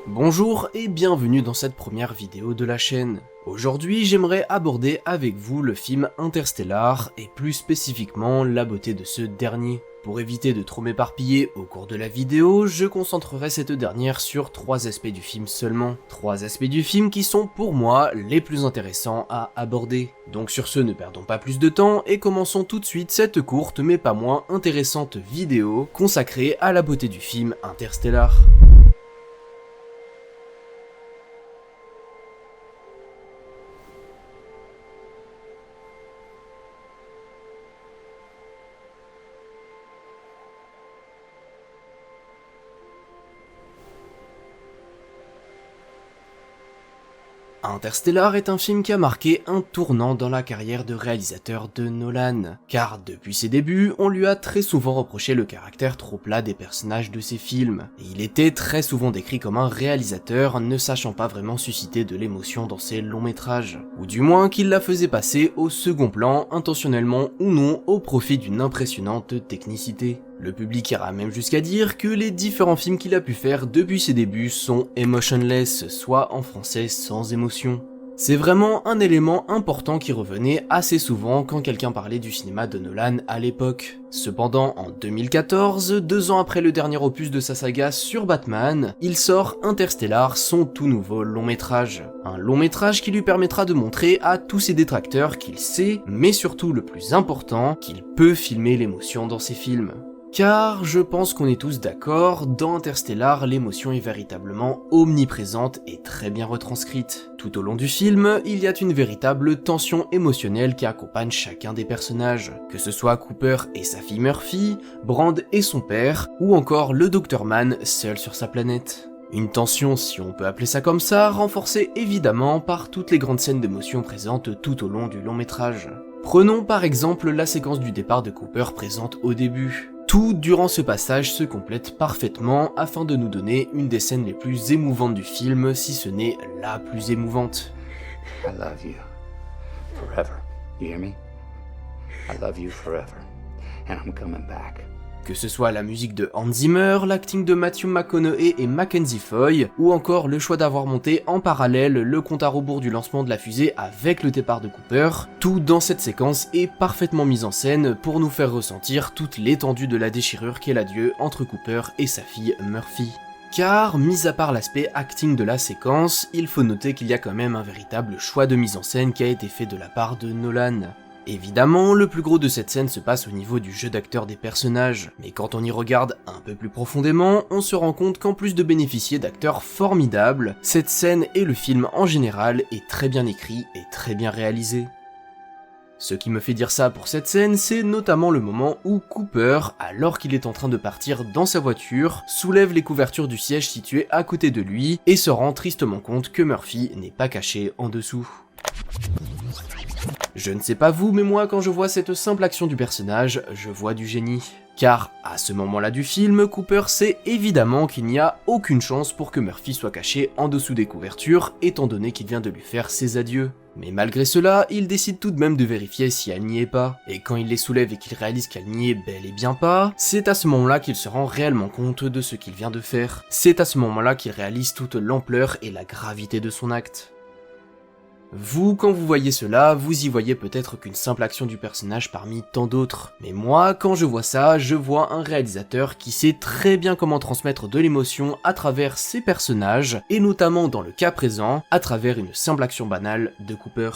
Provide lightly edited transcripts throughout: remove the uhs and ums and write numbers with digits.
Bonjour et bienvenue dans cette première vidéo de la chaîne. Aujourd'hui, j'aimerais aborder avec vous le film Interstellar et plus spécifiquement la beauté de ce dernier. Pour éviter de trop m'éparpiller au cours de la vidéo, je concentrerai cette dernière sur 3 aspects du film seulement. 3 aspects du film qui sont pour moi les plus intéressants à aborder. Donc sur ce, ne perdons pas plus de temps et commençons tout de suite cette courte mais pas moins intéressante vidéo consacrée à la beauté du film Interstellar. Interstellar est un film qui a marqué un tournant dans la carrière de réalisateur de Nolan, car depuis ses débuts, on lui a très souvent reproché le caractère trop plat des personnages de ses films, et il était très souvent décrit comme un réalisateur ne sachant pas vraiment susciter de l'émotion dans ses longs métrages, ou du moins qu'il la faisait passer au second plan, intentionnellement ou non, au profit d'une impressionnante technicité. Le public ira même jusqu'à dire que les différents films qu'il a pu faire depuis ses débuts sont emotionless, soit en français sans émotion. C'est vraiment un élément important qui revenait assez souvent quand quelqu'un parlait du cinéma de Nolan à l'époque. Cependant, en 2014, 2 ans après le dernier opus de sa saga sur Batman, il sort Interstellar, son tout nouveau long métrage. Un long métrage qui lui permettra de montrer à tous ses détracteurs qu'il sait, mais surtout le plus important, qu'il peut filmer l'émotion dans ses films. Car je pense qu'on est tous d'accord, dans Interstellar, l'émotion est véritablement omniprésente et très bien retranscrite. Tout au long du film, il y a une véritable tension émotionnelle qui accompagne chacun des personnages, que ce soit Cooper et sa fille Murphy, Brand et son père, ou encore le Dr Mann seul sur sa planète. Une tension, si on peut appeler ça comme ça, renforcée évidemment par toutes les grandes scènes d'émotion présentes tout au long du long métrage. Prenons par exemple la séquence du départ de Cooper présente au début. Tout durant ce passage se complète parfaitement afin de nous donner une des scènes les plus émouvantes du film, si ce n'est la plus émouvante. I love you forever. You hear me? I love you forever. And I'm coming back. Que ce soit la musique de Hans Zimmer, l'acting de Matthew McConaughey et Mackenzie Foy, ou encore le choix d'avoir monté en parallèle le compte à rebours du lancement de la fusée avec le départ de Cooper, tout dans cette séquence est parfaitement mis en scène pour nous faire ressentir toute l'étendue de la déchirure qu'est l'adieu entre Cooper et sa fille Murphy. Car, mis à part l'aspect acting de la séquence, il faut noter qu'il y a quand même un véritable choix de mise en scène qui a été fait de la part de Nolan. Évidemment, le plus gros de cette scène se passe au niveau du jeu d'acteur des personnages, mais quand on y regarde un peu plus profondément, on se rend compte qu'en plus de bénéficier d'acteurs formidables, cette scène et le film en général est très bien écrit et très bien réalisé. Ce qui me fait dire ça pour cette scène, c'est notamment le moment où Cooper, alors qu'il est en train de partir dans sa voiture, soulève les couvertures du siège situé à côté de lui et se rend tristement compte que Murphy n'est pas caché en dessous. Je ne sais pas vous, mais moi quand je vois cette simple action du personnage, je vois du génie. Car à ce moment-là du film, Cooper sait évidemment qu'il n'y a aucune chance pour que Murphy soit caché en dessous des couvertures, étant donné qu'il vient de lui faire ses adieux. Mais malgré cela, il décide tout de même de vérifier si elle n'y est pas. Et quand il les soulève et qu'il réalise qu'elle n'y est bel et bien pas, c'est à ce moment-là qu'il se rend réellement compte de ce qu'il vient de faire. C'est à ce moment-là qu'il réalise toute l'ampleur et la gravité de son acte. Vous, quand vous voyez cela, vous y voyez peut-être qu'une simple action du personnage parmi tant d'autres. Mais moi, quand je vois ça, je vois un réalisateur qui sait très bien comment transmettre de l'émotion à travers ses personnages, et notamment dans le cas présent, à travers une simple action banale de Cooper.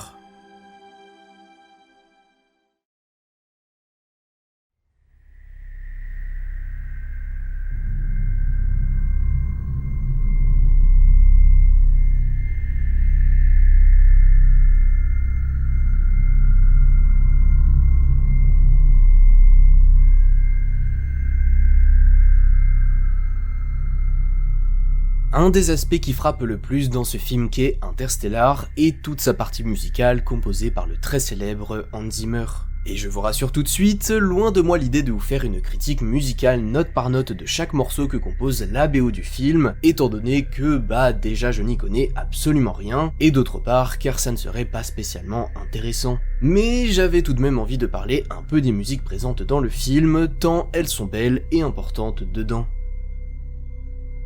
Un des aspects qui frappe le plus dans ce film qu'est Interstellar est toute sa partie musicale composée par le très célèbre Hans Zimmer. Et je vous rassure tout de suite, loin de moi l'idée de vous faire une critique musicale note par note de chaque morceau que compose la BO du film, étant donné que déjà je n'y connais absolument rien, et d'autre part car ça ne serait pas spécialement intéressant. Mais j'avais tout de même envie de parler un peu des musiques présentes dans le film, tant elles sont belles et importantes dedans.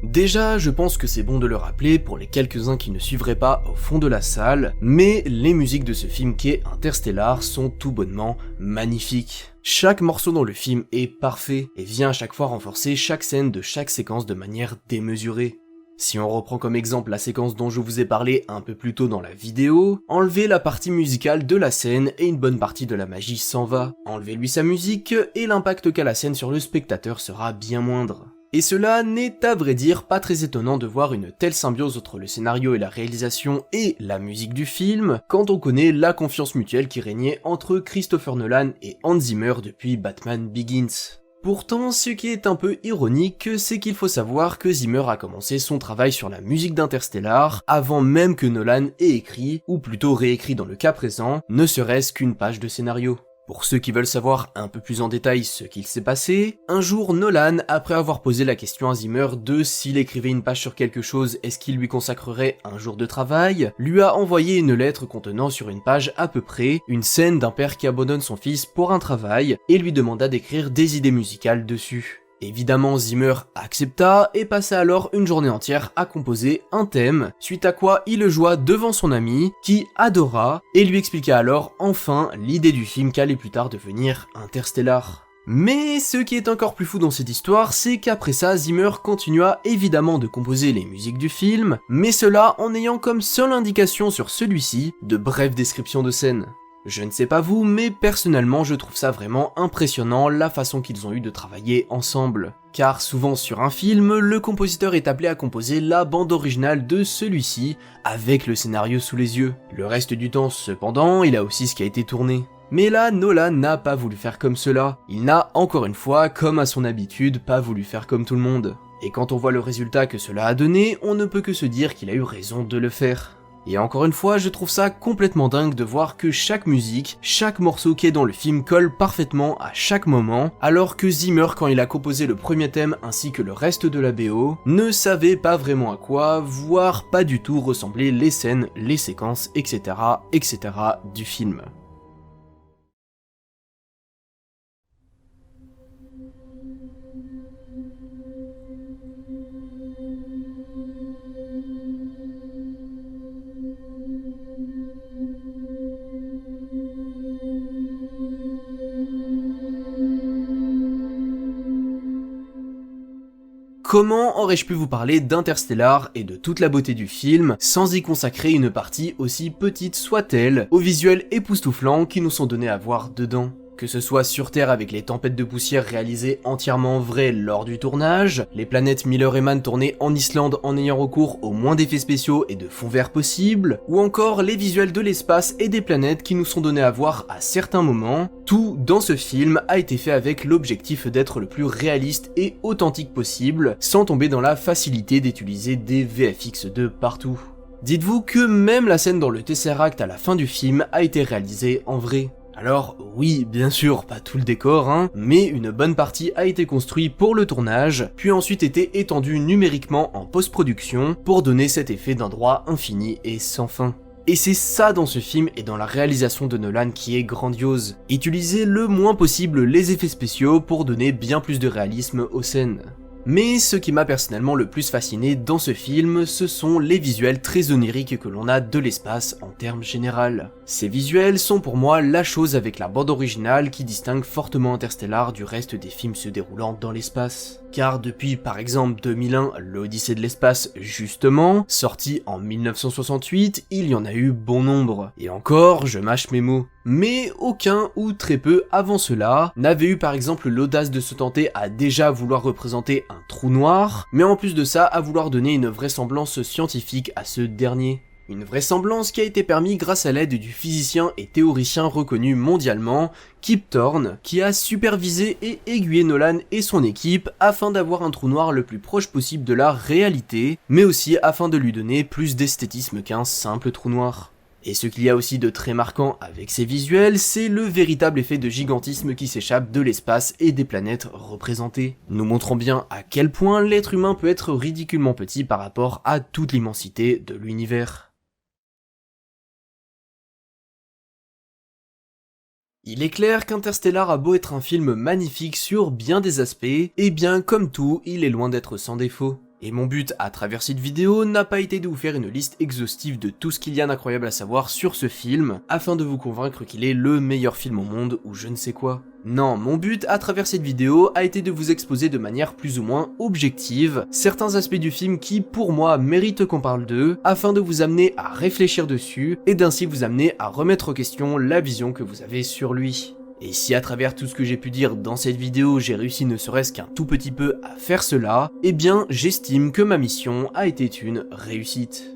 Déjà, je pense que c'est bon de le rappeler pour les quelques-uns qui ne suivraient pas au fond de la salle, mais les musiques de ce film qu'est Interstellar sont tout bonnement magnifiques. Chaque morceau dans le film est parfait et vient à chaque fois renforcer chaque scène de chaque séquence de manière démesurée. Si on reprend comme exemple la séquence dont je vous ai parlé un peu plus tôt dans la vidéo, enlevez la partie musicale de la scène et une bonne partie de la magie s'en va. Enlevez-lui sa musique et l'impact qu'a la scène sur le spectateur sera bien moindre. Et cela n'est à vrai dire pas très étonnant de voir une telle symbiose entre le scénario et la réalisation et la musique du film, quand on connaît la confiance mutuelle qui régnait entre Christopher Nolan et Hans Zimmer depuis Batman Begins. Pourtant, ce qui est un peu ironique, c'est qu'il faut savoir que Zimmer a commencé son travail sur la musique d'Interstellar avant même que Nolan ait écrit, ou plutôt réécrit dans le cas présent, ne serait-ce qu'une page de scénario. Pour ceux qui veulent savoir un peu plus en détail ce qu'il s'est passé, un jour Nolan, après avoir posé la question à Zimmer de s'il écrivait une page sur quelque chose, est-ce qu'il lui consacrerait un jour de travail, lui a envoyé une lettre contenant sur une page à peu près une scène d'un père qui abandonne son fils pour un travail et lui demanda d'écrire des idées musicales dessus. Évidemment, Zimmer accepta et passa alors une journée entière à composer un thème, suite à quoi il le joua devant son ami, qui adora, et lui expliqua alors enfin l'idée du film qu'allait plus tard devenir Interstellar. Mais ce qui est encore plus fou dans cette histoire, c'est qu'après ça, Zimmer continua évidemment de composer les musiques du film, mais cela en ayant comme seule indication sur celui-ci de brèves descriptions de scènes. Je ne sais pas vous, mais personnellement je trouve ça vraiment impressionnant la façon qu'ils ont eu de travailler ensemble. Car souvent sur un film, le compositeur est appelé à composer la bande originale de celui-ci, avec le scénario sous les yeux. Le reste du temps cependant, il a aussi ce qui a été tourné. Mais là, Nolan n'a pas voulu faire comme cela. Il n'a, encore une fois, comme à son habitude, pas voulu faire comme tout le monde. Et quand on voit le résultat que cela a donné, on ne peut que se dire qu'il a eu raison de le faire. Et encore une fois, je trouve ça complètement dingue de voir que chaque musique, chaque morceau qui est dans le film colle parfaitement à chaque moment, alors que Zimmer, quand il a composé le premier thème ainsi que le reste de la BO, ne savait pas vraiment à quoi, voire pas du tout ressembler les scènes, les séquences, etc., etc. du film. Comment aurais-je pu vous parler d'Interstellar et de toute la beauté du film sans y consacrer une partie aussi petite soit-elle aux visuels époustouflants qui nous sont donnés à voir dedans ? Que ce soit sur Terre avec les tempêtes de poussière réalisées entièrement vraies lors du tournage, les planètes Miller et Mann tournées en Islande en ayant recours au moins d'effets spéciaux et de fonds verts possibles, ou encore les visuels de l'espace et des planètes qui nous sont donnés à voir à certains moments, tout dans ce film a été fait avec l'objectif d'être le plus réaliste et authentique possible, sans tomber dans la facilité d'utiliser des VFX de partout. Dites-vous que même la scène dans le Tesseract à la fin du film a été réalisée en vrai. Alors oui, bien sûr, pas tout le décor, mais une bonne partie a été construite pour le tournage, puis ensuite été étendue numériquement en post-production pour donner cet effet d'un droit infini et sans fin. Et c'est ça dans ce film et dans la réalisation de Nolan qui est grandiose. Utiliser le moins possible les effets spéciaux pour donner bien plus de réalisme aux scènes. Mais ce qui m'a personnellement le plus fasciné dans ce film, ce sont les visuels très oniriques que l'on a de l'espace en termes général. Ces visuels sont pour moi la chose avec la bande originale qui distingue fortement Interstellar du reste des films se déroulant dans l'espace. Car depuis par exemple 2001, l'Odyssée de l'espace justement, sorti en 1968, il y en a eu bon nombre. Et encore, je mâche mes mots. Mais aucun ou très peu avant cela n'avait eu par exemple l'audace de se tenter à déjà vouloir représenter un trou noir, mais en plus de ça à vouloir donner une vraisemblance scientifique à ce dernier. Une vraisemblance qui a été permise grâce à l'aide du physicien et théoricien reconnu mondialement, Kip Thorne, qui a supervisé et aiguillé Nolan et son équipe afin d'avoir un trou noir le plus proche possible de la réalité, mais aussi afin de lui donner plus d'esthétisme qu'un simple trou noir. Et ce qu'il y a aussi de très marquant avec ces visuels, c'est le véritable effet de gigantisme qui s'échappe de l'espace et des planètes représentées, nous montrant bien à quel point l'être humain peut être ridiculement petit par rapport à toute l'immensité de l'univers. Il est clair qu'Interstellar a beau être un film magnifique sur bien des aspects, et bien comme tout, il est loin d'être sans défaut. Et mon but à travers cette vidéo n'a pas été de vous faire une liste exhaustive de tout ce qu'il y a d'incroyable à savoir sur ce film, afin de vous convaincre qu'il est le meilleur film au monde ou je ne sais quoi. Non, mon but à travers cette vidéo a été de vous exposer de manière plus ou moins objective certains aspects du film qui pour moi méritent qu'on parle d'eux, afin de vous amener à réfléchir dessus et d'ainsi vous amener à remettre en question la vision que vous avez sur lui. Et si à travers tout ce que j'ai pu dire dans cette vidéo, j'ai réussi ne serait-ce qu'un tout petit peu à faire cela, eh bien j'estime que ma mission a été une réussite.